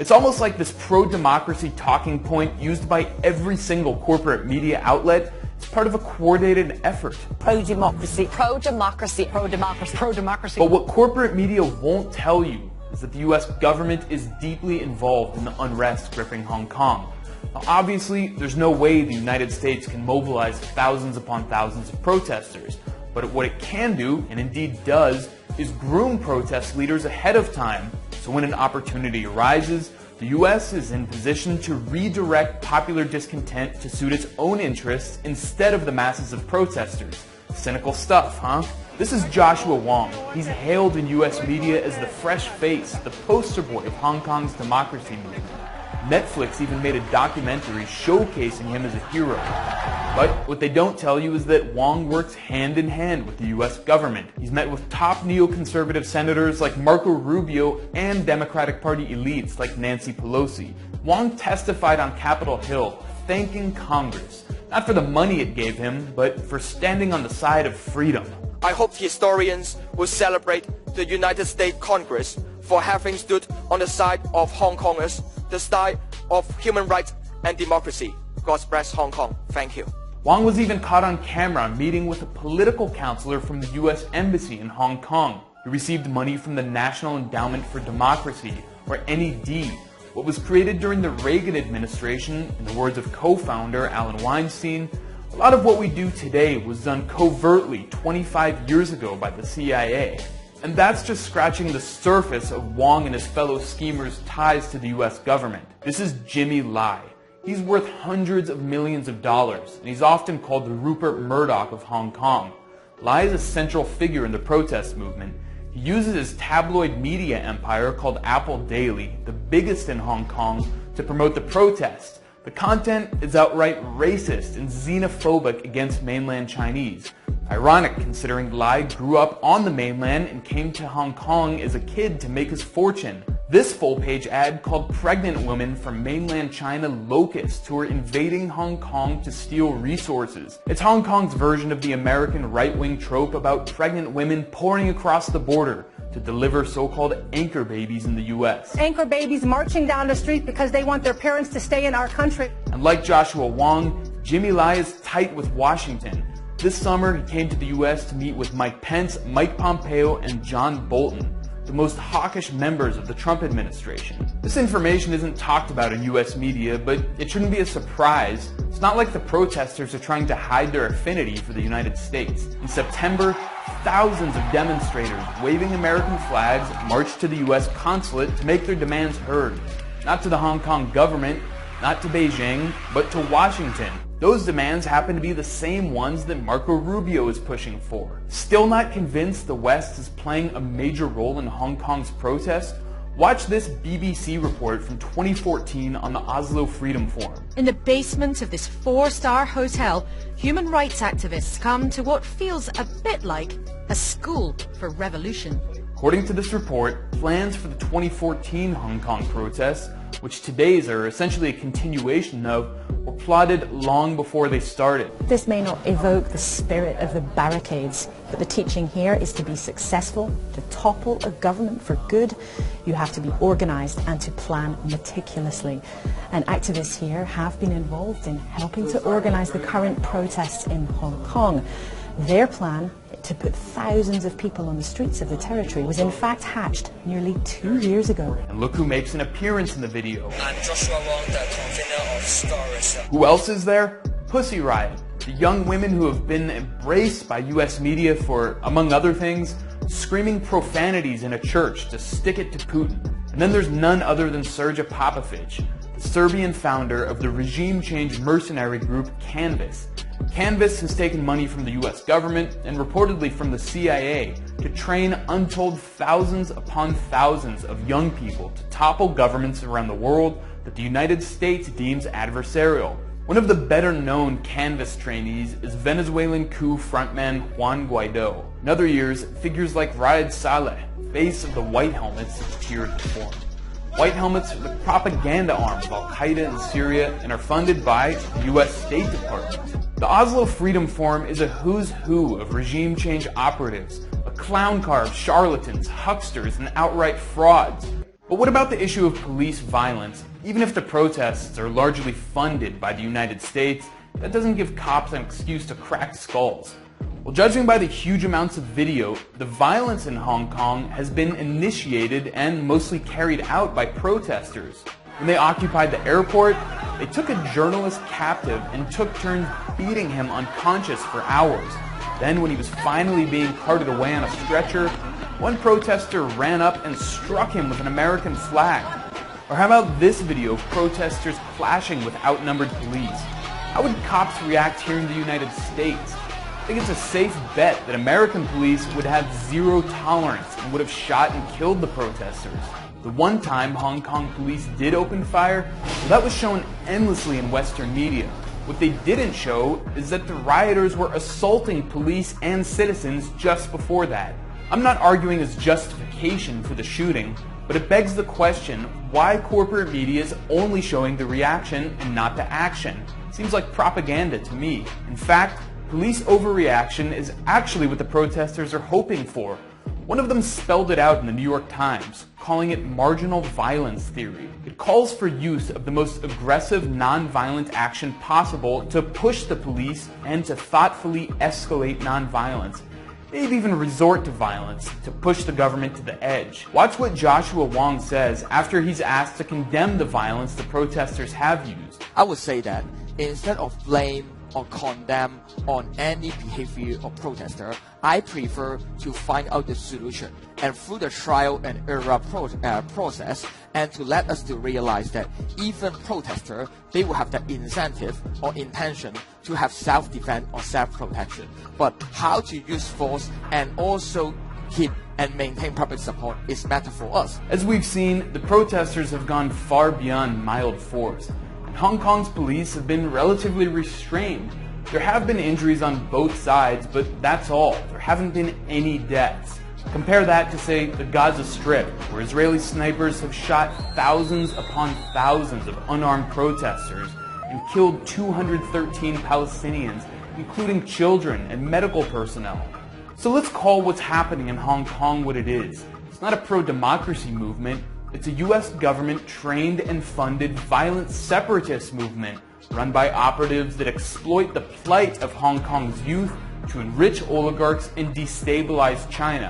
It's almost like this pro-democracy talking point used by every single corporate media outlet is part of a coordinated effort. Pro-democracy, pro-democracy, pro-democracy, pro-democracy. But what corporate media won't tell you is that the US government is deeply involved in the unrest gripping Hong Kong. Now, obviously, there's no way the United States can mobilize thousands upon thousands of protesters, but what it can do, and indeed does, is groom protest leaders ahead of time, so when an opportunity arises, the US is in position to redirect popular discontent to suit its own interests instead of the masses of protesters. Cynical stuff, huh? This is Joshua Wong. He's hailed in US media as the fresh face, the poster boy of Hong Kong's democracy movement. Netflix even made a documentary showcasing him as a hero. But what they don't tell you is that Wong works hand in hand with the US government. He's met with top neoconservative senators like Marco Rubio and Democratic Party elites like Nancy Pelosi. Wong testified on Capitol Hill, thanking Congress, not for the money it gave him, but for standing on the side of freedom. I hope historians will celebrate the United States Congress for having stood on the side of Hong Kongers, the side of human rights and democracy. God bless Hong Kong. Thank you. Wong was even caught on camera meeting with a political counselor from the US Embassy in Hong Kong. He received money from the National Endowment for Democracy, or NED, what was created during the Reagan administration. In the words of co-founder Alan Weinstein, a lot of what we do today was done covertly 25 years ago by the CIA. And that's just scratching the surface of Wong and his fellow schemers' ties to the US government. This is Jimmy Lai. He's worth hundreds of millions of dollars, and he's often called the Rupert Murdoch of Hong Kong. Lai is a central figure in the protest movement. He uses his tabloid media empire called Apple Daily, the biggest in Hong Kong, to promote the protests. The content is outright racist and xenophobic against mainland Chinese. Ironic considering Lai grew up on the mainland and came to Hong Kong as a kid to make his fortune. This full-page ad called pregnant women from mainland China locusts who are invading Hong Kong to steal resources. It's Hong Kong's version of the American right-wing trope about pregnant women pouring across the border to deliver so-called anchor babies in the US. Anchor babies marching down the street because they want their parents to stay in our country. And like Joshua Wong, Jimmy Lai is tight with Washington. This summer, he came to the US to meet with Mike Pence, Mike Pompeo, and John Bolton, the most hawkish members of the Trump administration. This information isn't talked about in US media, but it shouldn't be a surprise. It's not like the protesters are trying to hide their affinity for the United States. In September, thousands of demonstrators waving American flags marched to the US consulate to make their demands heard. Not to the Hong Kong government, not to Beijing, but to Washington. Those demands happen to be the same ones that Marco Rubio is pushing for. Still not convinced the West is playing a major role in Hong Kong's protest? Watch this BBC report from 2014 on the Oslo Freedom Forum. In the basement of this 4-star hotel, human rights activists come to what feels a bit like a school for revolution. According to this report, plans for the 2014 Hong Kong protests, which today's are essentially a continuation of, were plotted long before they started. This may not evoke the spirit of the barricades, but the teaching here is to be successful, to topple a government for good, you have to be organized and to plan meticulously. And activists here have been involved in helping to organize the current protests in Hong Kong. Their plan to put thousands of people on the streets of the territory was in fact hatched nearly 2 years ago. And look who makes an appearance in the video. I'm Joshua Wong, the convener of Stories. Who else is there? Pussy Riot, the young women who have been embraced by US media for, among other things, screaming profanities in a church to stick it to Putin. And then there's none other than Sergej Popovic, the Serbian founder of the regime change mercenary group Canvas. Canvas has taken money from the US government and reportedly from the CIA to train untold thousands upon thousands of young people to topple governments around the world that the United States deems adversarial. One of the better known Canvas trainees is Venezuelan coup frontman Juan Guaido. In other years, figures like Raed Saleh, face of the White Helmets, have appeared to form. White Helmets are the propaganda arm of Al-Qaeda in Syria and are funded by the US State Department. The Oslo Freedom Forum is a who's who of regime change operatives, a clown car of charlatans, hucksters, and outright frauds. But what about the issue of police violence? Even if the protests are largely funded by the United States, that doesn't give cops an excuse to crack skulls. Well, judging by the huge amounts of video, the violence in Hong Kong has been initiated and mostly carried out by protesters. When they occupied the airport, they took a journalist captive and took turns beating him unconscious for hours. Then, when he was finally being carted away on a stretcher, one protester ran up and struck him with an American flag. Or how about this video of protesters clashing with outnumbered police? How would cops react here in the United States? I think it's a safe bet that American police would have zero tolerance and would have shot and killed the protesters. The one time Hong Kong police did open fire, well, that was shown endlessly in Western media. What they didn't show is that the rioters were assaulting police and citizens just before that. I'm not arguing as justification for the shooting, but it begs the question why corporate media is only showing the reaction and not the action. It seems like propaganda to me. In fact, police overreaction is actually what the protesters are hoping for. One of them spelled it out in the New York Times, calling it marginal violence theory. It calls for use of the most aggressive, non-violent action possible to push the police and to thoughtfully escalate non-violence. Maybe even resort to violence to push the government to the edge. Watch what Joshua Wong says after he's asked to condemn the violence the protesters have used. I would say that instead of blame or condemn on any behavior of protester, I prefer to find out the solution and through the trial and error process, and to let us to realize that even protester, they will have the incentive or intention to have self-defense or self-protection. But how to use force and also keep and maintain public support is matter for us. As we've seen, the protesters have gone far beyond mild force. Hong Kong's police have been relatively restrained. There have been injuries on both sides, but that's all. There haven't been any deaths. Compare that to, say, the Gaza Strip, where Israeli snipers have shot thousands upon thousands of unarmed protesters and killed 213 Palestinians, including children and medical personnel. So let's call what's happening in Hong Kong what it is. It's not a pro-democracy movement. It's a U.S. government-trained and funded violent separatist movement run by operatives that exploit the plight of Hong Kong's youth to enrich oligarchs and destabilize China.